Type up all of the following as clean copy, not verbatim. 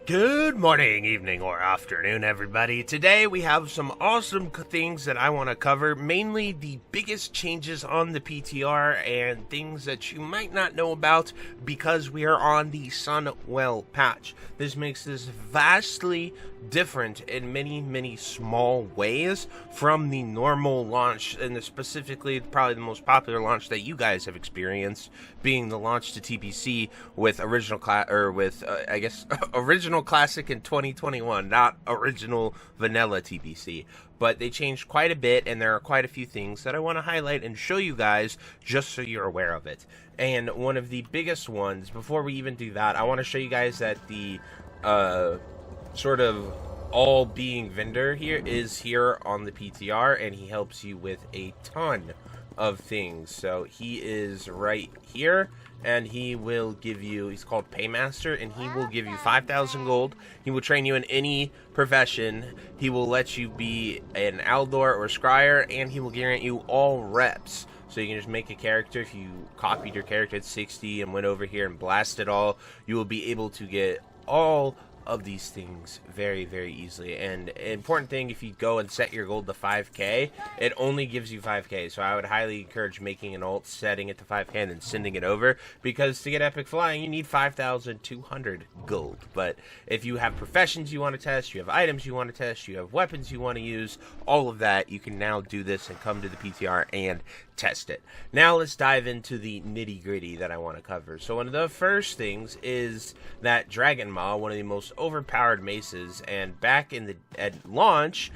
Good morning, evening, or afternoon, everybody. Today we have some awesome things that I want to cover, mainly the biggest changes on the PTR and things that you might not know about because we are on the Sunwell patch. This makes this vastly different in many small ways from the normal launch, and specifically probably the most popular launch that you guys have experienced, being the launch to TBC with original original classic in 2021, not original vanilla TBC. But they changed quite a bit, and there are quite a few things that I want to highlight and show you guys just so you're aware of it. And one of the biggest ones, before we even do that, I want to show you guys that the sort of all being vendor is here on the PTR, and he helps you with a ton of things. So he is right here, and he will give you, he's called Paymaster, and he will give you 5,000 gold. He will train you in any profession. He will let you be an Aldor or Scryer, and he will grant you all reps. So you can just make a character. If you copied your character at 60 and went over here and blasted all, you will be able to get all of these things very easily. And an important thing, if you go and set your gold to 5k, it only gives you 5k. So I would highly encourage making an ult, setting it to 5k, and then sending it over, because to get epic flying you need 5,200 gold. But if you have professions you want to test, you have items you want to test, you have weapons you want to use, all of that, you can now do this and come to the PTR and test it. Now let's dive into the nitty-gritty that I want to cover. So one of the first things is that Dragon Maw, one of the most overpowered maces, and back in at launch,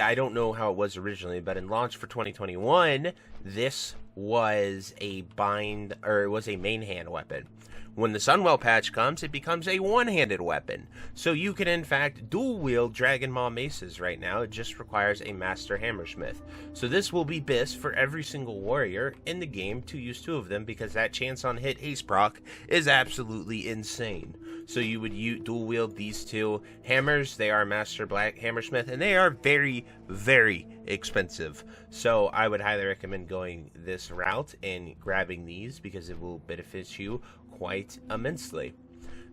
I don't know how it was originally, but in launch for 2021, this was a main hand weapon. When the Sunwell patch comes, it becomes a one-handed weapon. So you can, in fact, dual-wield Dragon Maw maces right now. It just requires a Master Hammersmith. So this will be best for every single warrior in the game to use two of them, because that chance on hit haste proc is absolutely insane. So you would dual-wield these two hammers. They are Master Black Hammersmith, and they are very expensive. So I would highly recommend going this route and grabbing these, because it will benefit you quite immensely.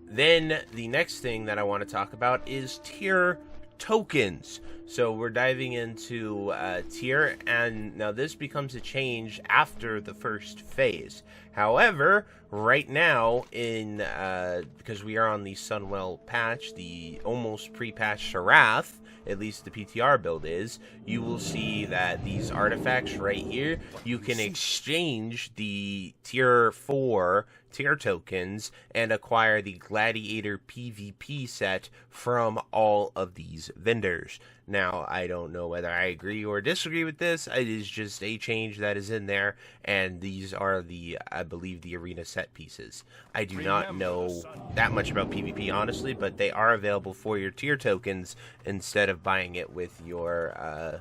Then the next thing that I want to talk about is tier tokens. So we're diving into tier, and now this becomes a change after the first phase. However, right now, because we are on the Sunwell patch, the almost pre-patch Sharath, at least the PTR build is, you will see that these artifacts right here, you can exchange the tier 4 tier tokens and acquire the Gladiator PvP set from all of these vendors. Now, I don't know whether I agree or disagree with this. It is just a change that is in there, and these are I believe, the arena set pieces. I do not know that much about PvP, honestly, but they are available for your tier tokens instead of buying it with your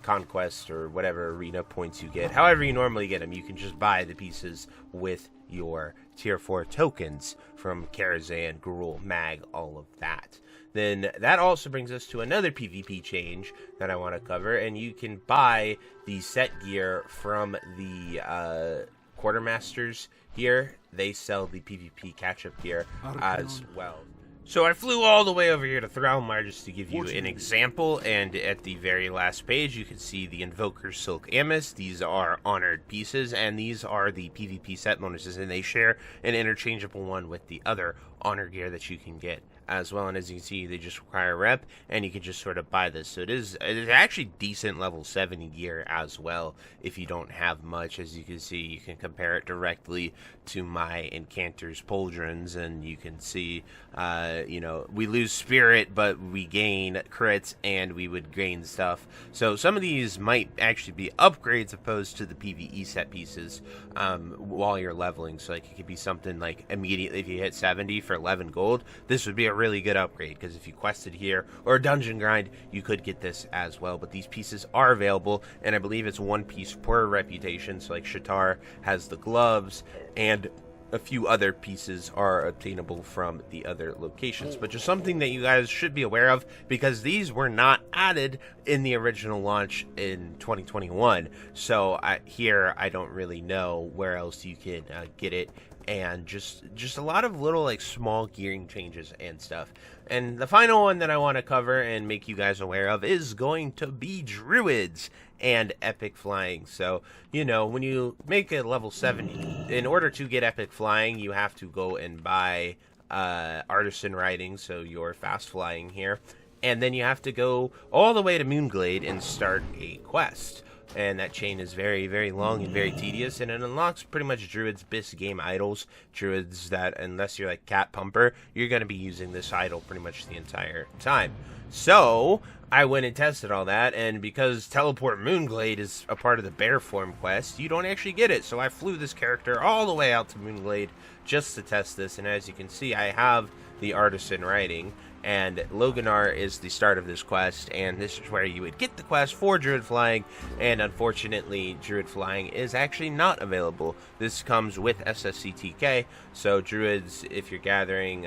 conquest or whatever arena points you get. However you normally get them, you can just buy the pieces with your tier 4 tokens from Karazhan, Gruul, Mag, all of that. Then that also brings us to another PvP change that I want to cover, and you can buy the set gear from the quartermasters here. They sell the PvP catch-up gear as well. So I flew all the way over here to Thrallmire just to give you an example, and at the very last page you can see the Invoker Silk Amethyst. These are honored pieces, and these are the PvP set bonuses, and they share an interchangeable one with the other honor gear that you can get as well. And as you can see, they just require rep, and you can just sort of buy this. So it is actually decent level 70 gear as well if you don't have much. As you can see, you can compare it directly to my Incanter's Pauldrons, and you can see we lose spirit, but we gain crits, and we would gain stuff. So some of these might actually be upgrades opposed to the PvE set pieces while you're leveling. So like, it could be something like immediately if you hit 70 for 11 gold, this would be a really good upgrade, because if you quested here or dungeon grind, you could get this as well. But these pieces are available, and I believe it's one piece per reputation. So like Shatar has the gloves, and a few other pieces are obtainable from the other locations. But just something that you guys should be aware of, because these were not added in the original launch in 2021. So here I don't really know where else you can get it and just a lot of little like small gearing changes and stuff. And the final one that I want to cover and make you guys aware of is going to be druids and epic flying. So, you know, when you make a level 70, in order to get epic flying, you have to go and buy artisan riding, so you're fast flying here. And then you have to go all the way to Moonglade and start a quest. And that chain is very, very long and very tedious, and it unlocks pretty much druids' best game idols. Druids that, unless you're like Cat Pumper, you're going to be using this idol pretty much the entire time. So, I went and tested all that, and because Teleport Moonglade is a part of the Bear Form quest, you don't actually get it. So I flew this character all the way out to Moonglade just to test this, and as you can see, I have the Artisan Riding. And Loganar is the start of this quest, and this is where you would get the quest for Druid Flying, and unfortunately, Druid Flying is actually not available. This comes with SSCTK, so Druids, if you're gathering,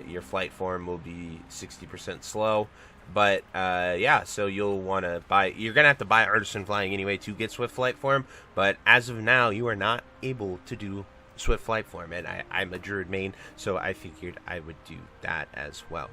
your flight form will be 60% slow. But, yeah, so you'll want to buy, you're going to have to buy Artisan Flying anyway to get Swift Flight Form, but as of now, you are not able to do Swift Flight Form, and I'm a Druid main, so I figured I would do that as well.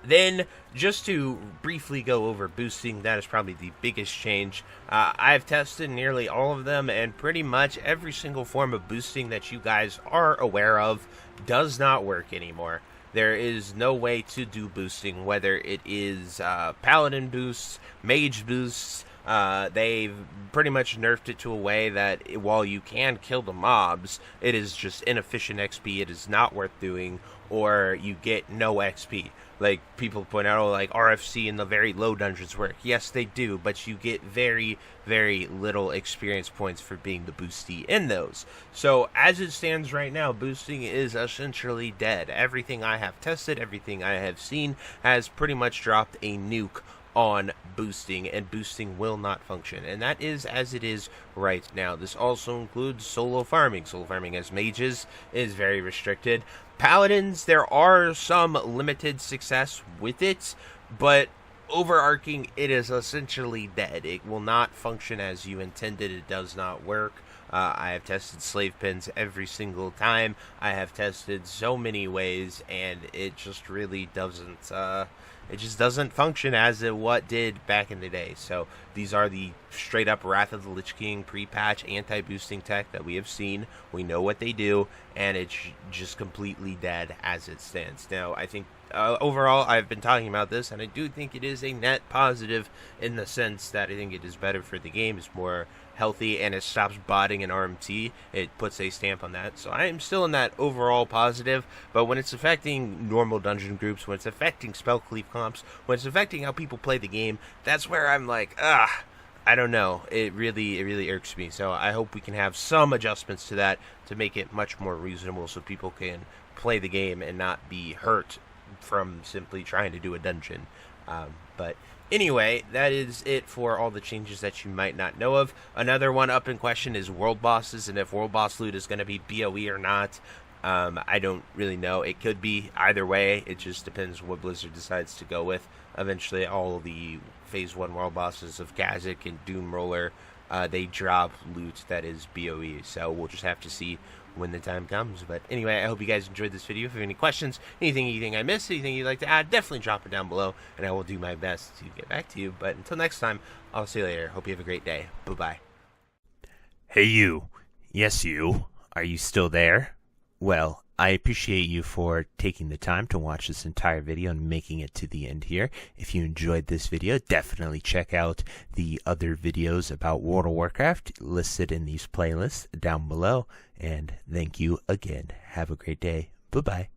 Then, just to briefly go over boosting, that is probably the biggest change. I've tested nearly all of them, and pretty much every single form of boosting that you guys are aware of does not work anymore. There is no way to do boosting, whether it is Paladin boosts, Mage boosts. They've pretty much nerfed it to a way that while you can kill the mobs, it is just inefficient XP, it is not worth doing, or you get no XP. Like, people point out, like, RFC in the very low dungeons work. Yes, they do, but you get very, very little experience points for being the boosty in those. So, as it stands right now, boosting is essentially dead. Everything I have tested, everything I have seen, has pretty much dropped a nuke on boosting, and boosting will not function, and that is as it is right now. This also includes solo farming. Solo farming as mages is very restricted. Paladins, there are some limited success with it, but overarching, it is essentially dead. It will not function as you intended. It does not work. I have tested slave pins every single time. I have tested so many ways, and it just really doesn't it just doesn't function as it what did back in the day. So these are the straight up Wrath of the Lich King pre-patch anti-boosting tech that we have seen. We know what they do, and it's just completely dead as it stands. Now, I think overall, I've been talking about this, and I do think it is a net positive in the sense that I think it is better for the game. It's more healthy, and it stops botting an RMT. It puts a stamp on that. So I am still in that overall positive, but when it's affecting normal dungeon groups, when it's affecting spell cleave comps, when it's affecting how people play the game, that's where I'm like, I don't know. It really irks me. So I hope we can have some adjustments to that to make it much more reasonable so people can play the game and not be hurt from simply trying to do a dungeon. But anyway, that is it for all the changes that you might not know of. Another one up in question is world bosses, and if world boss loot is going to be BOE or not. I don't really know. It could be either way. It just depends what Blizzard decides to go with. Eventually, all the Phase 1 world bosses of Kazakh and Doomroller, they drop loot that is BOE. So we'll just have to see when the time comes. But anyway, I hope you guys enjoyed this video. If you have any questions, anything I missed, anything you'd like to add, definitely drop it down below, and I will do my best to get back to you. But until next time, I'll see you later. Hope you have a great day. Bye-bye. Hey you. Yes you. Are you still there? Well, I appreciate you for taking the time to watch this entire video and making it to the end here. If you enjoyed this video, definitely check out the other videos about World of Warcraft listed in these playlists down below. And thank you again. Have a great day. Bye-bye.